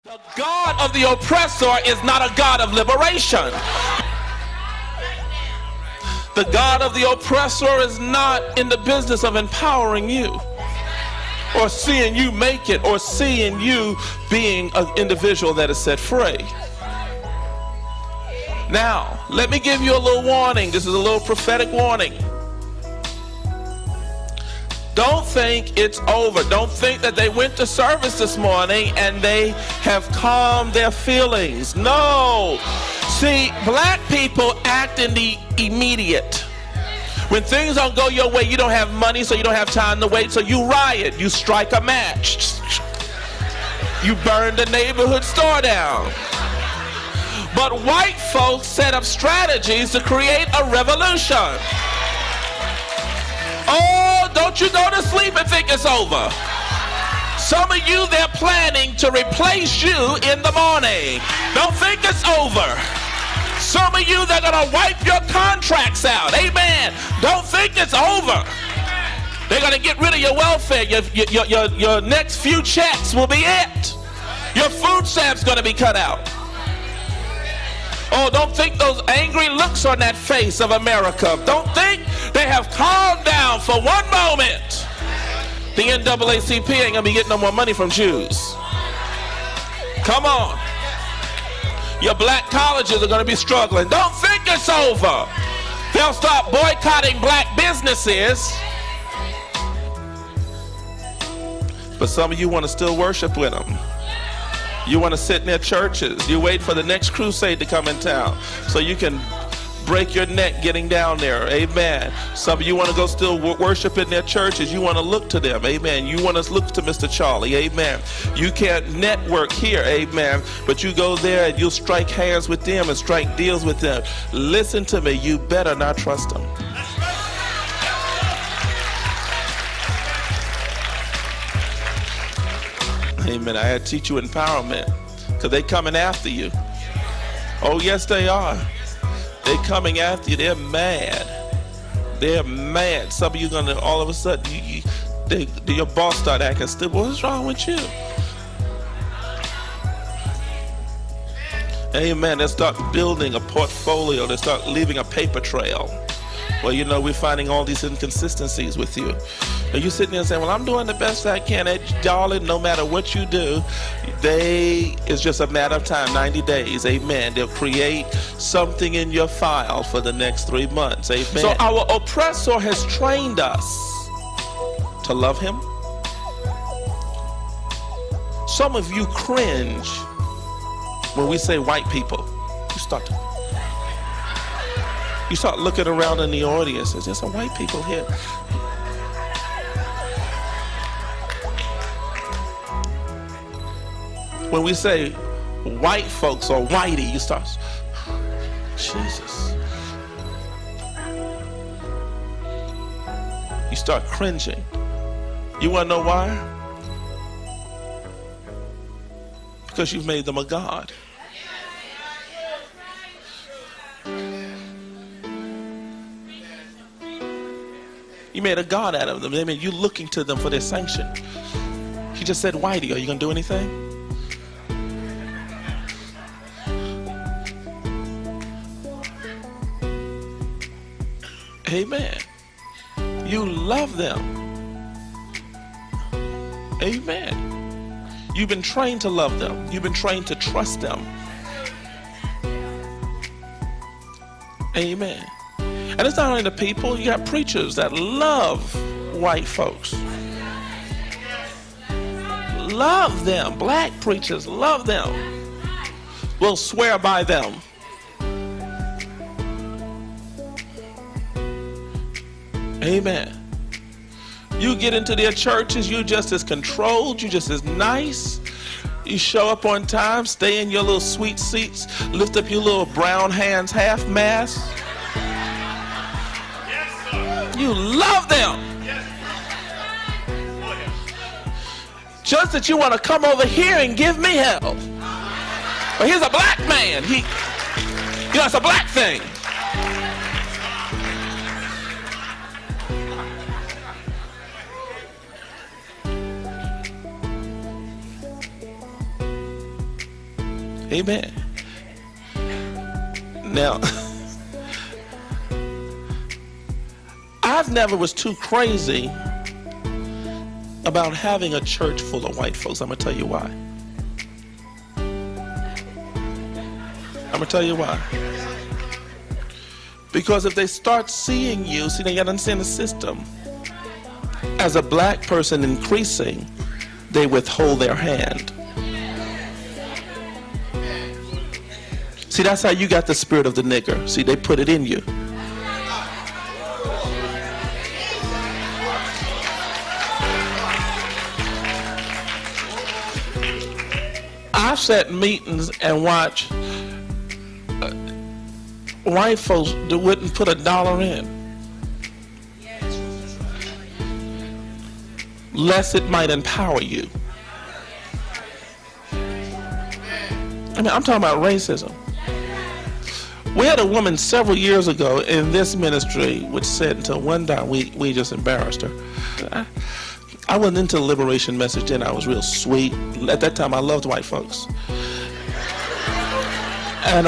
The God of the oppressor is not a God of liberation. The God of the oppressor is not in the business of empowering you or seeing you make it or seeing you being an individual that is set free. Now, let me give you a little warning. This is a little prophetic warning. Don't think it's over. Don't think that they went to service this morning and they have calmed their feelings. No. See, black people act in the immediate. When things don't go your way, you don't have money, so you don't have time to wait, so you riot. You strike a match. You burn the neighborhood store down. But white folks set up strategies to create a revolution. Oh, don't you go to sleep and think it's over. Some of you, they're planning to replace you in the morning. Don't think it's over. Some of you, they're going to wipe your contracts out. Amen. Don't think it's over. They're going to get rid of your welfare. Your next few checks will be it. Your food stamp's going to be cut out. Oh, don't think those angry looks on that face of America. Don't think they have calmed down for one moment. The NAACP ain't gonna be getting no more money from Jews. Come on. Your black colleges are gonna be struggling. Don't think it's over. They'll start boycotting black businesses. But some of you want to still worship with them. You want to sit in their churches. You wait for the next crusade to come in town so you can break your neck getting down there. Amen. Some of you want to go still worship in their churches. You want to look to them. Amen. You want to look to Mr. Charlie. Amen. You can't network here. Amen. But you go there and you'll strike hands with them and strike deals with them. Listen to me. You better not trust them. Amen. I had to teach you empowerment because they coming after you. Oh, yes, they are. They coming after you. They're mad. They're mad. Some of you gonna all of a sudden your boss start acting stupid. What's wrong with you? Amen. They start building a portfolio. They start leaving a paper trail. Well, you know, we're finding all these inconsistencies with you. And you sitting there saying, well, I'm doing the best I can. Darling, no matter what you do, it's just a matter of time, 90 days. Amen. They'll create something in your file for the next 3 months. Amen. So our oppressor has trained us to love him. Some of you cringe when we say white people. You start looking around in the audience. There's just some white people here. When we say white folks or whitey, you start, Jesus. You start cringing. You want to know why? Because you've made them a god. You made a god out of them. I mean, you looking to them for their sanction. He just said, whitey, are you going to do anything? Amen. You love them. Amen. You've been trained to love them. You've been trained to trust them. Amen. And it's not only the people, you got preachers that love white folks. Love them. Black preachers love them. Will swear by them. Amen. You get into their churches, you just as controlled, you just as nice. You show up on time, stay in your little sweet seats, lift up your little brown hands half mask. You love them. Just that you want to come over here and give me hell. But he's a black man. It's a black thing. Amen. Now, I've never was too crazy about having a church full of white folks. I'm going to tell you why. I'm going to tell you why. Because if they start seeing you, see, they got to understand the system. As a black person increasing, they withhold their hand. See, that's how you got the spirit of the nigger. See, they put it in you. I've sat in meetings and watched white folks that wouldn't put $1 in, lest it might empower you. I mean, I'm talking about racism. We had a woman several years ago in this ministry which said until one time we just embarrassed her. I wasn't into the liberation message then. I was real sweet. At that time, I loved white folks. And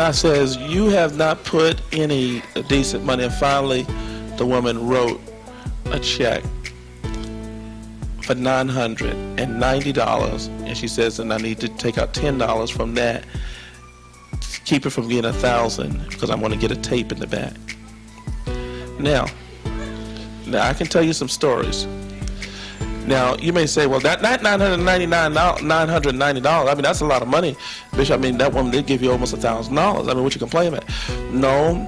I says, you have not put any decent money. And finally, the woman wrote a check for $990. And she says, and I need to take out $10 from that to keep it from getting $1,000 because I want to get a tape in the back. Now I can tell you some stories. Now, you may say, well, that $990, I mean, that's a lot of money, Bishop. I mean, that woman did give you almost $1,000. I mean, what you complaining about? No,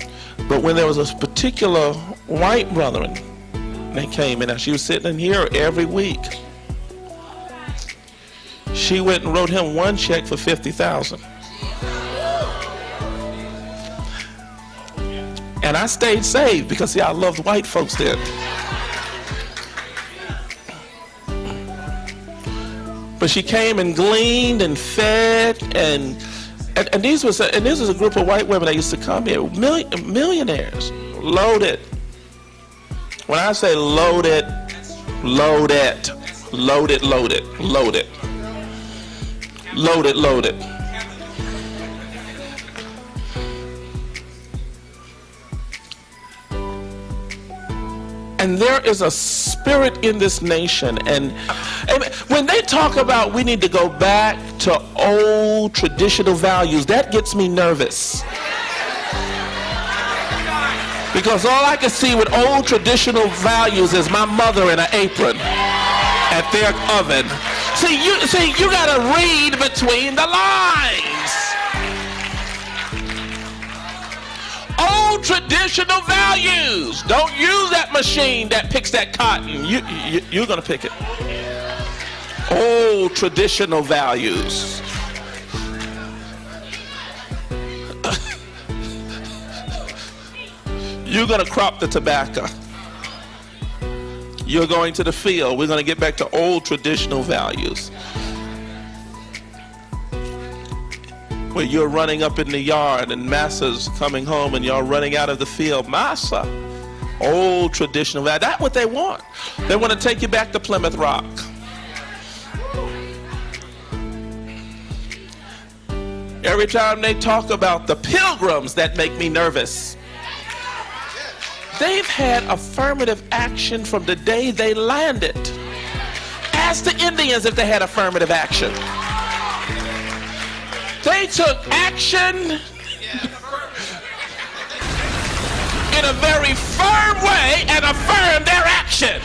but when there was a particular white brethren that came in, and she was sitting in here every week, she went and wrote him one check for $50,000. And I stayed saved because, see, I loved white folks then. But she came and gleaned and fed, and this was a group of white women that used to come here, millionaires, loaded. When I say loaded, loaded, loaded, loaded, loaded, loaded, loaded. And there is a spirit in this nation, and when they talk about we need to go back to old traditional values, that gets me nervous. Because all I can see with old traditional values is my mother in an apron at their oven. See, you gotta read between the lines. Old traditional values. Don't use that machine that picks that cotton. You're gonna pick it. Old traditional values. You're gonna crop the tobacco. You're going to the field. We're gonna get back to old traditional values. Where you're running up in the yard and massa's coming home and you're running out of the field. Massa, old traditional value. That's what they want. They want to take you back to Plymouth Rock. Every time they talk about the Pilgrims, that make me nervous. They've had affirmative action from the day they landed. Ask the Indians if they had affirmative action. They took action in a very firm way and affirmed their action.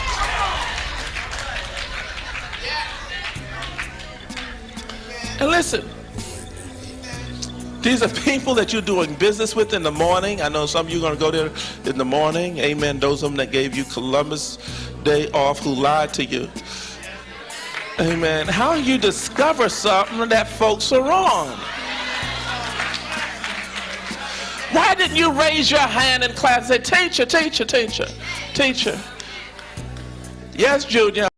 And listen, these are people that you're doing business with in the morning. I know some of you are going to go there in the morning. Amen. Those of them that gave you Columbus Day off who lied to you. Amen. How you discover something that folks are wrong? Why didn't you raise your hand in class and say, teacher, teacher, teacher, teacher? Yes, Junior.